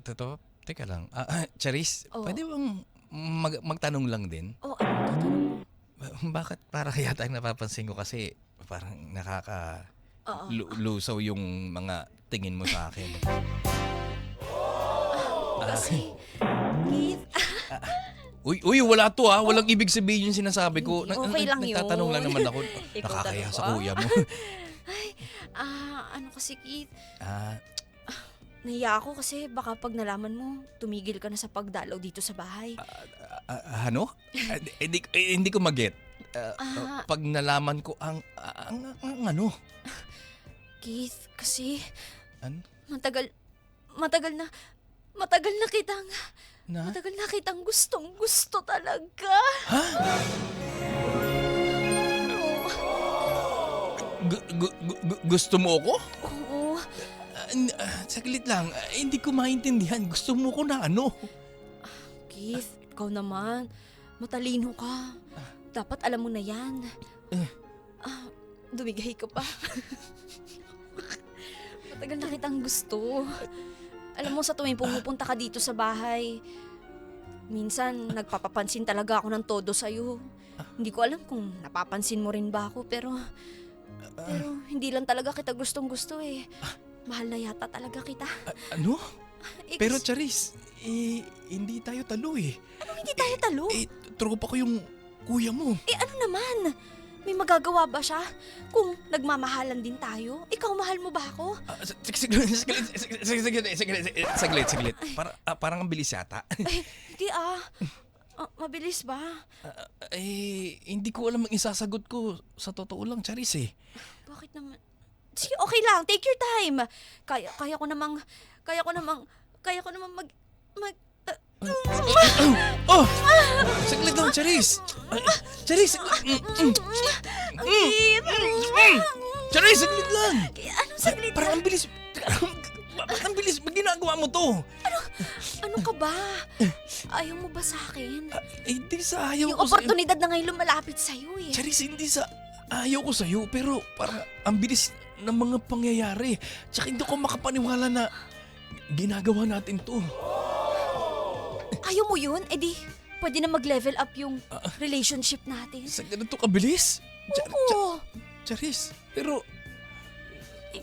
Totoo? Teka lang. Charis, Oo. pwede bang magtanong lang din? Oh, anong tatanong mo? Bakit para yata ang napapansin ko kasi parang Oo. lusaw yung mga tingin mo sa akin. Kasi, Keith, Uy, wala to ah. Walang ibig sabihin yung sinasabi ko. Hindi, okay lang yun. Nagtatanong lang naman ako. Ikaw Nakakaya talaga. sa kuya mo. ano kasi, Keith, Ah, nahiya ako kasi baka pag nalaman mo, tumigil ka na sa pagdalaw dito sa bahay. ano? Hindi ko maget. Ah. Pag nalaman ko ang ano? Keith, kasi Ano? matagal na kitang, Na? matagal na kitang gustong gusto talaga. Ha? Oo. Gusto mo ako? Oo. Saglit lang. Hindi ko maintindihan. Gusto mo ko na ano? Keith, ikaw naman. Matalino ka. Dapat alam mo na yan. Dumigay ka pa. Matagal na kitang gusto. Alam mo, sa tuwing pumupunta ka dito sa bahay, minsan nagpapapansin talaga ako ng todo sa'yo. Hindi ko alam kung napapansin mo rin ba ako, pero hindi lang talaga kita gustong gusto eh. Mahal na yata talaga kita. Ano? Eh, Pero Charis, hindi tayo talo eh. hindi tayo talo. Tropa ko yung kuya mo. Ano naman? May magagawa ba siya? Kung nagmamahalan din tayo, ikaw mahal mo ba ako? Saglit. Parang ang bilis yata. Hindi mabilis ba? Hindi ko alam ang isasagot ko. Sa totoo lang, Charis eh. Bakit naman? Sige, okay lang. Take your time. Kaya ko namang mag... Oh! Saglit lang, Charis! Charis! Charis, saglit lang! Anong saglit? Parang ang bilis... Bakit ang bilis? Ba't ginagawa mo to? Ano ka ba? Ayaw mo ba sa akin? Hindi sa ayaw Yung ko sa'yo. oportunidad na ngayon lumalapit sa'yo eh. Charis, hindi sa ayaw ko sa'yo. Pero parang ang bilis ng mga pangyayari. Tsaka hindi ko makapaniwala na ginagawa natin to. Ayaw mo yun? Eh di, pwede na mag-level up yung relationship natin. Sa ganito kabilis? Oo. Charis, pero...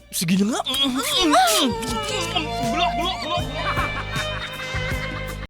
Sige na nga. Bulok!